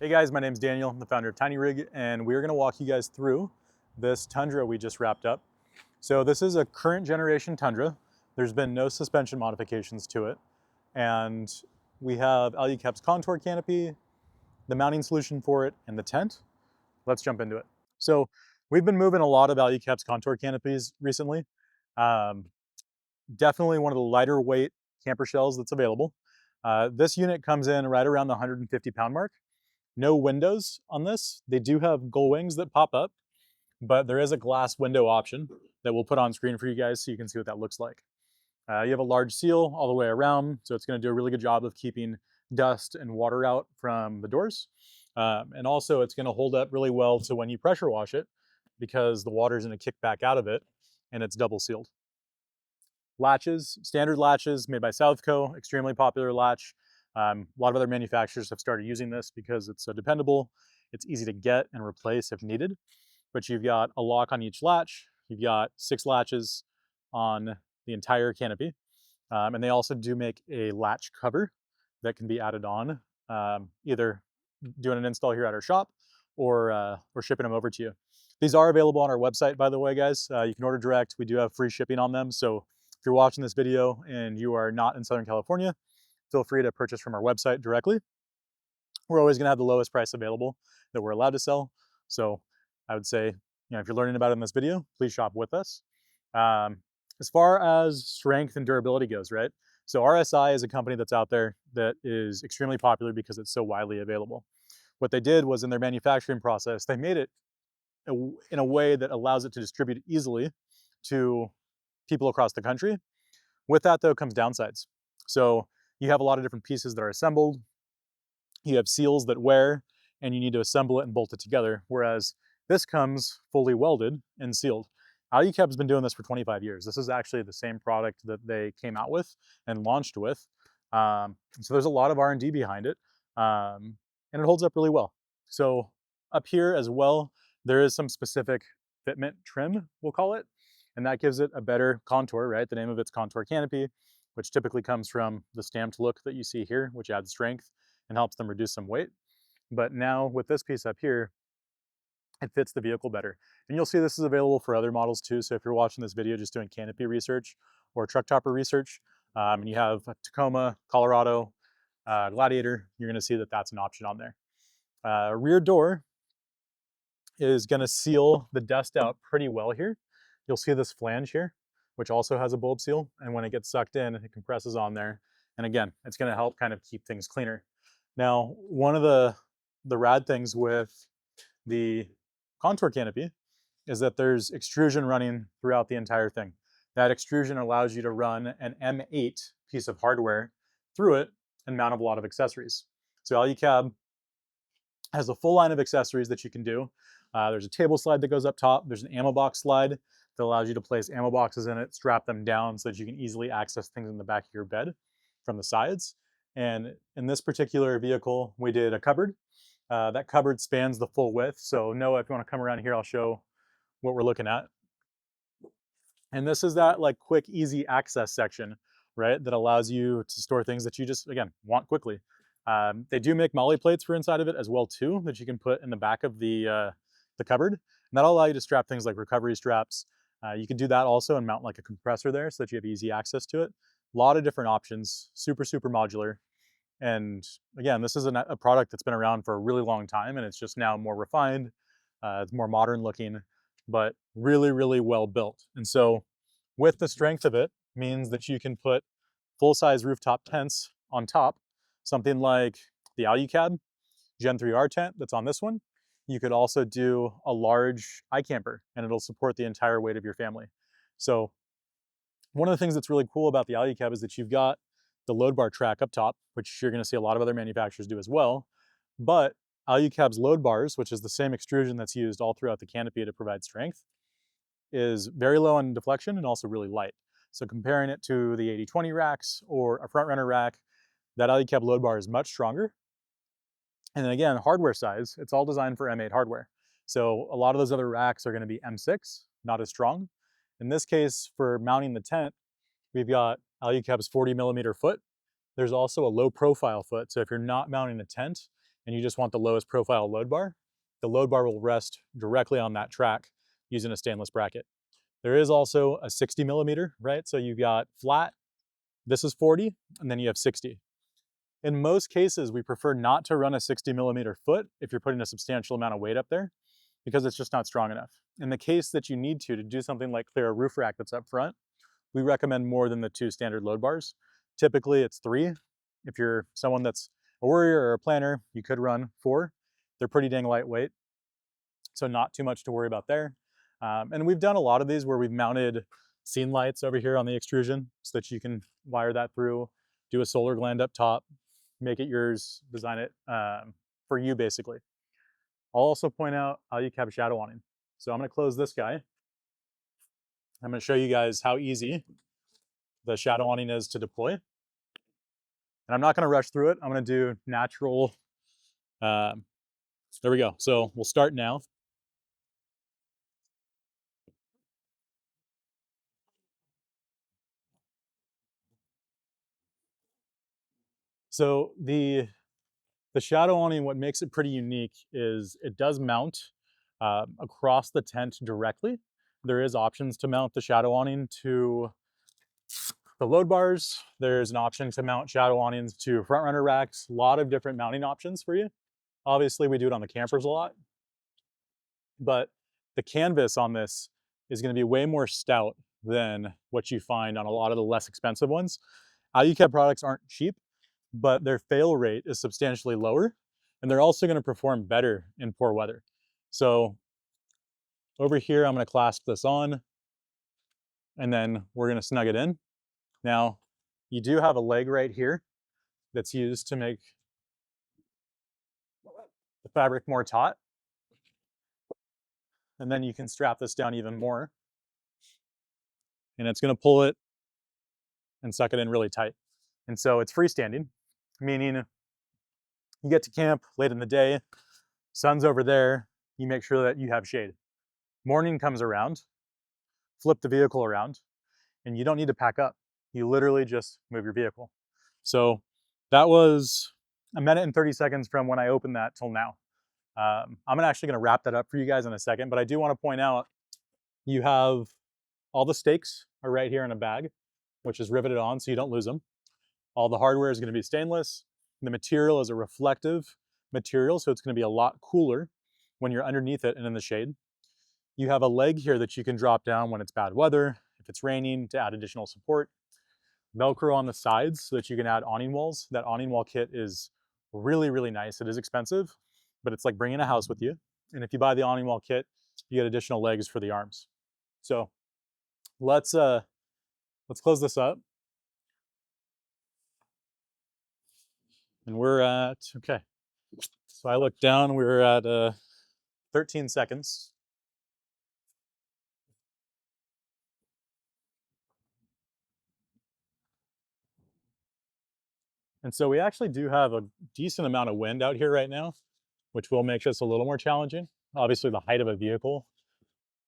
Hey guys, my name's Daniel. I'm the founder of Tiny Rig, and we're gonna walk you guys through this Tundra we just wrapped up. So this is a current generation Tundra. There's been no suspension modifications to it. And we have Alucab's Contour Canopy, the mounting solution for it, and the tent. Let's jump into it. So we've been moving a lot of Alucab's Contour Canopies recently. Um, Definitely one of the lighter weight camper shells that's available. This unit comes in right around the 150-pound mark. No windows on this. They do have gull wings that pop up, but there is a glass window option that we'll put on screen for you guys so you can see what that looks like. You have a large seal all the way around, so it's going to do a really good job of keeping dust and water out from the doors. And also it's going to hold up really well to when you pressure wash it because the water is going to kick back out of it and it's double sealed. Latches, standard latches made by Southco, extremely popular latch. A lot of other manufacturers have started using this because it's so dependable. It's easy to get and replace if needed. But you've got a lock on each latch. You've got 6 latches on the entire canopy. And they also do make a latch cover that can be added on, either doing an install here at our shop or shipping them over to you. These are available on our website, by the way, guys. You can order direct. We do have free shipping on them. So if you're watching this video and you are not in Southern California, feel free to purchase from our website directly. We're always going to have the lowest price available that we're allowed to sell. So I would say, if you're learning about it in this video, please shop with us. As far as strength and durability goes, right? So RSI is a company that's out there that is extremely popular because it's so widely available. What they did was in their manufacturing process, they made it in a way that allows it to distribute easily to people across the country. With that, though, comes downsides. So you have a lot of different pieces that are assembled. You have seals that wear, and you need to assemble it and bolt it together, whereas this comes fully welded and sealed. Alucab's been doing this for 25 years. This is actually the same product that they came out with and launched with. So there's a lot of R&D behind it, and it holds up really well. So up here as well, there is some specific fitment trim, we'll call it, and that gives it a better contour, right? The name of it's Contour Canopy, which typically comes from the stamped look that you see here, which adds strength and helps them reduce some weight. But now with this piece up here, it fits the vehicle better. And you'll see this is available for other models too. So if you're watching this video just doing canopy research or truck topper research, and you have a Tacoma, Colorado, Gladiator, you're gonna see that that's an option on there. Rear door is gonna seal the dust out pretty well here. You'll see this flange here, which also has a bulb seal. And when it gets sucked in, it compresses on there. And again, it's gonna help kind of keep things cleaner. Now, one of the rad things with the Contour Canopy is that there's extrusion running throughout the entire thing. That extrusion allows you to run an M8 piece of hardware through it and mount a lot of accessories. So Alucab has a full line of accessories that you can do. There's a table slide that goes up top. There's an ammo box slide that allows you to place ammo boxes in it, strap them down so that you can easily access things in the back of your bed from the sides. And in this particular vehicle, we did a cupboard. That cupboard spans the full width. So Noah, if you want to come around here, I'll show what we're looking at. And this is that like quick, easy access section, right? That allows you to store things that you just, again, want quickly. They do make molly plates for inside of it as well too, that you can put in the back of the cupboard. And that'll allow you to strap things like recovery straps. You can do that also and mount like a compressor there so that you have easy access to it. A lot of different options, super, super modular. And again, this is a product that's been around for a really long time and it's just now more refined. It's more modern looking, but really, really well built. And so with the strength of it means that you can put full-size rooftop tents on top, something like the Alucab Gen 3R tent that's on this one. You could also do a large iCamper and it'll support the entire weight of your family. So one of the things that's really cool about the Alucab is that you've got the load bar track up top, which you're gonna see a lot of other manufacturers do as well. But Alucab's load bars, which is the same extrusion that's used all throughout the canopy to provide strength, is very low on deflection and also really light. So comparing it to the 80/20 racks or a front runner rack, that Alucab load bar is much stronger. And then again, hardware size, it's all designed for M8 hardware. So a lot of those other racks are gonna be M6, not as strong. In this case, for mounting the tent, we've got Alucab's 40mm foot. There's also a low profile foot. So if you're not mounting a tent and you just want the lowest profile load bar, the load bar will rest directly on that track using a stainless bracket. There is also a 60 millimeter, right? So you got flat, this is 40, and then you have 60. In most cases, we prefer not to run a 60 millimeter foot if you're putting a substantial amount of weight up there, because it's just not strong enough. In the case that you need to do something like clear a roof rack that's up front, we recommend more than the 2 standard load bars. Typically it's 3. If you're someone that's a worrier or a planner, you could run 4. They're pretty dang lightweight, so not too much to worry about there. And we've done a lot of these where we've mounted scene lights over here on the extrusion so that you can wire that through, do a solar gland up top, make it yours, design it for you basically. I'll also point out Alu-Cab shadow awning. So I'm going to close this guy. I'm going to show you guys how easy the shadow awning is to deploy. And I'm not going to rush through it. I'm going to do natural. There we go. So we'll start now. So the shadow awning, what makes it pretty unique is it does mount across the tent directly. There is options to mount the shadow awning to the load bars. There's an option to mount shadow awnings to front runner racks. A lot of different mounting options for you. Obviously, we do it on the campers a lot, but the canvas on this is going to be way more stout than what you find on a lot of the less expensive ones. Alucab products aren't cheap, but their fail rate is substantially lower, and they're also going to perform better in poor weather. So over here, I'm going to clasp this on, and then we're going to snug it in. Now, you do have a leg right here that's used to make the fabric more taut. And then you can strap this down even more. And it's going to pull it and suck it in really tight. And so it's freestanding, meaning you get to camp late in the day, sun's over there, you make sure that you have shade. Morning comes around, flip the vehicle around, and you don't need to pack up. You literally just move your vehicle. So that was a minute and 30 seconds from when I opened that till now. I'm actually going to wrap that up for you guys in a second, but I do want to point out you have all the stakes are right here in a bag, which is riveted on so you don't lose them. All the hardware is going to be stainless. The material is a reflective material, so it's going to be a lot cooler when you're underneath it and in the shade. You have a leg here that you can drop down when it's bad weather, if it's raining, to add additional support. Velcro on the sides so that you can add awning walls. That awning wall kit is really, really nice. It is expensive, but it's like bringing a house with you. And if you buy the awning wall kit, you get additional legs for the arms. So let's close this up. And we're at, okay. So I looked down, we were at 13 seconds. And so we actually do have a decent amount of wind out here right now, which will make this a little more challenging. Obviously the height of a vehicle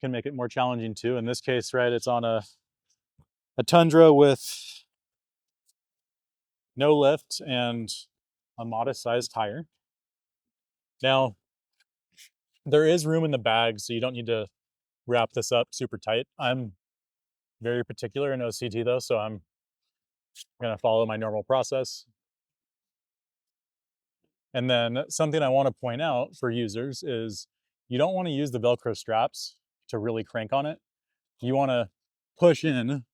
can make it more challenging too. In this case, right, it's on a Tundra with no lift and a modest sized tire. Now, there is room in the bag, so you don't need to wrap this up super tight. I'm very particular in OCD though, so I'm gonna follow my normal process. And then something I want to point out for users is you don't want to use the Velcro straps to really crank on it. You want to push in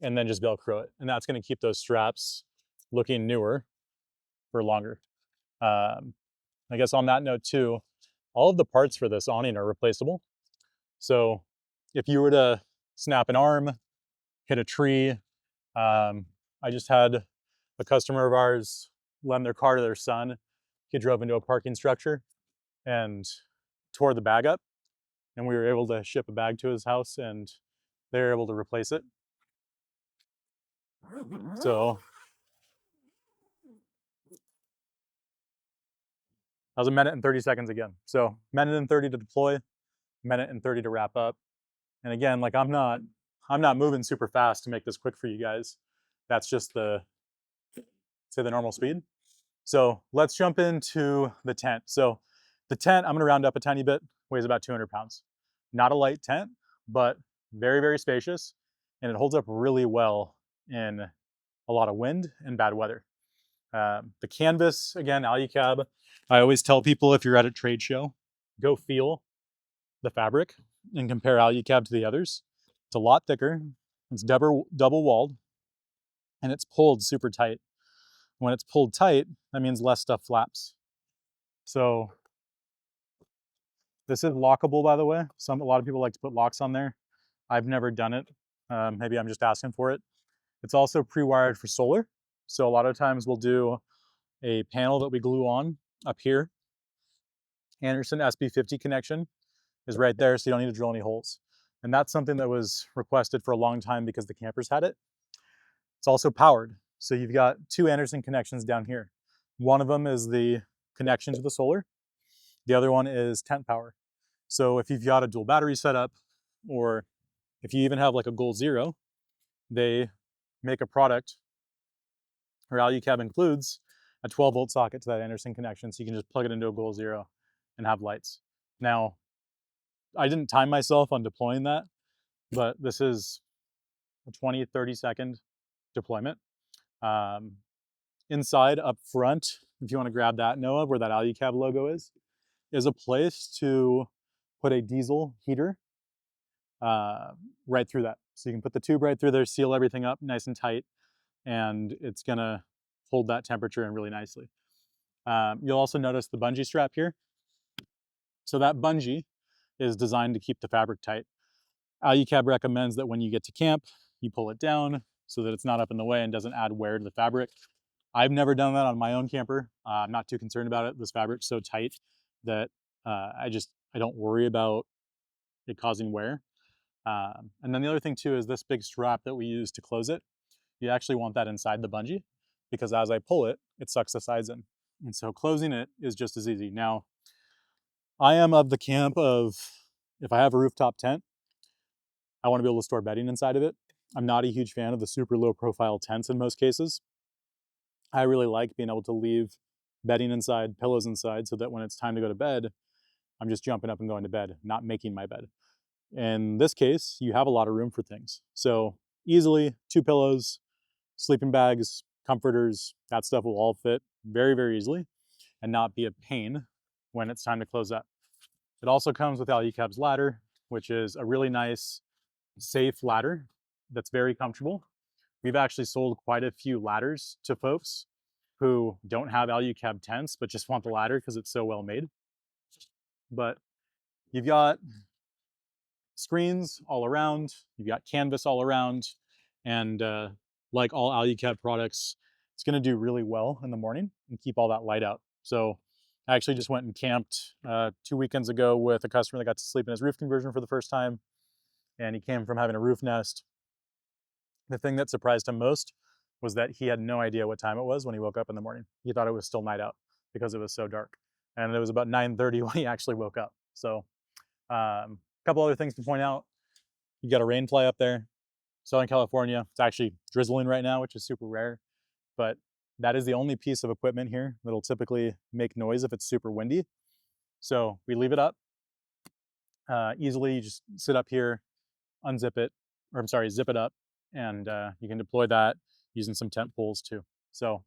and then just Velcro it. And that's going to keep those straps looking newer for longer. I guess on that note too, all of the parts for this awning are replaceable. So if you were to snap an arm, hit a tree, I just had a customer of ours lend their car to their son. He drove into a parking structure and tore the bag up, and we were able to ship a bag to his house and they were able to replace it. So that was a minute and 30 seconds again. So minute and 30 to deploy, minute and 30 to wrap up. And again, like I'm not moving super fast to make this quick for you guys. That's just the normal speed. So let's jump into the tent. So the tent, I'm gonna round up a tiny bit, weighs about 200 pounds. Not a light tent, but very, very spacious, and it holds up really well in a lot of wind and bad weather. The canvas, again, Alucab. I always tell people if you're at a trade show, go feel the fabric and compare Alucab to the others. It's a lot thicker, it's double walled, and it's pulled super tight. When it's pulled tight, that means less stuff flaps. So this is lockable, by the way. A lot of people like to put locks on there. I've never done it. Maybe I'm just asking for it. It's also pre-wired for solar. So a lot of times we'll do a panel that we glue on up here. Anderson SB50 connection is right there, so you don't need to drill any holes. And that's something that was requested for a long time because the campers had it. It's also powered. So you've got two Anderson connections down here. One of them is the connection to the solar. The other one is tent power. So if you've got a dual battery setup, or if you even have like a Goal Zero, they make a product, or Alucab includes a 12-volt socket to that Anderson connection, so you can just plug it into a Goal Zero and have lights. Now, I didn't time myself on deploying that, but this is a 20, 30-second deployment. Inside up front, if you want to grab that, Noah, where that Alucab logo is a place to put a diesel heater right through that. So you can put the tube right through there, seal everything up nice and tight, and it's gonna hold that temperature in really nicely. You'll also notice the bungee strap here. So that bungee is designed to keep the fabric tight. Alucab recommends that when you get to camp, you pull it down so that it's not up in the way and doesn't add wear to the fabric. I've never done that on my own camper. I'm not too concerned about it. This fabric's so tight that I don't worry about it causing wear. And then the other thing too is this big strap that we use to close it. You actually want that inside the bungee because as I pull it, it sucks the sides in. And so closing it is just as easy. Now, I am of the camp of if I have a rooftop tent, I want to be able to store bedding inside of it. I'm not a huge fan of the super low profile tents in most cases. I really like being able to leave bedding inside, pillows inside, so that when it's time to go to bed, I'm just jumping up and going to bed, not making my bed. In this case, you have a lot of room for things. So easily 2 pillows, sleeping bags, comforters, that stuff will all fit very, very easily and not be a pain when it's time to close up. It also comes with Alucab's ladder, which is a really nice, safe ladder that's very comfortable. We've actually sold quite a few ladders to folks who don't have Alucab tents, but just want the ladder because it's so well made. But you've got screens all around, you've got canvas all around, and like all Alucab products, it's gonna do really well in the morning and keep all that light out. So I actually just went and camped 2 weekends ago with a customer that got to sleep in his roof conversion for the first time, and he came from having a roof nest. The thing that surprised him most was that he had no idea what time it was when he woke up in the morning. He thought it was still night out because it was so dark. And it was about 9:30 when he actually woke up. So a couple other things to point out. You got a rain fly up there. Southern California, it's actually drizzling right now, which is super rare. But that is the only piece of equipment here that'll typically make noise if it's super windy. So we leave it up. Easily, you just sit up here, unzip it, or I'm sorry, zip it up, and you can deploy that using some tent poles too. So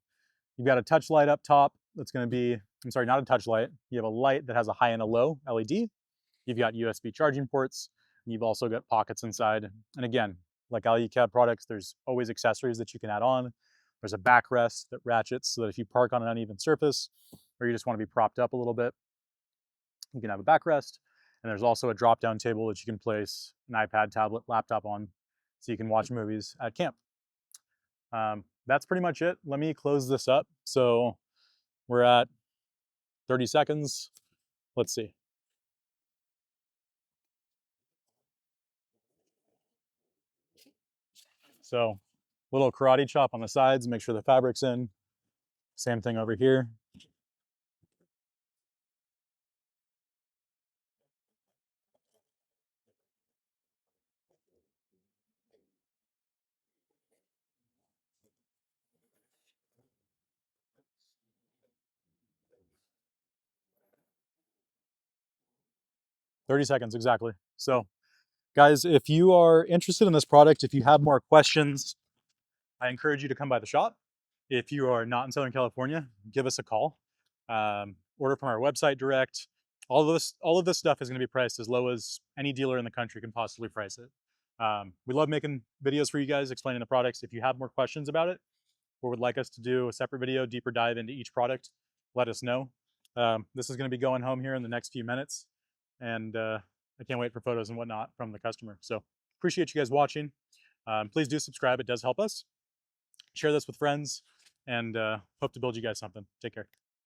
you've got a touch light up top that's going to be, I'm sorry, not a touch light. You have a light that has a high and a low LED. You've got USB charging ports, and you've also got pockets inside. And again, like Alucab products, there's always accessories that you can add on. There's a backrest that ratchets so that if you park on an uneven surface or you just want to be propped up a little bit, you can have a backrest. And there's also a drop-down table that you can place an iPad, tablet, laptop on so you can watch movies at camp. That's pretty much it. Let me close this up. So we're at 30 seconds. Let's see. So little karate chop on the sides, make sure the fabric's in. Same thing over here. 30 seconds, exactly. So guys, if you are interested in this product, if you have more questions, I encourage you to come by the shop. If you are not in Southern California, give us a call. Order from our website direct. All of this stuff is going to be priced as low as any dealer in the country can possibly price it. We love making videos for you guys explaining the products. If you have more questions about it or would like us to do a separate video, deeper dive into each product, let us know. This is going to be going home here in the next few minutes, and I can't wait for photos and whatnot from the customer. So appreciate you guys watching. Please do subscribe. It does help us. Share this with friends, and hope to build you guys something. Take care.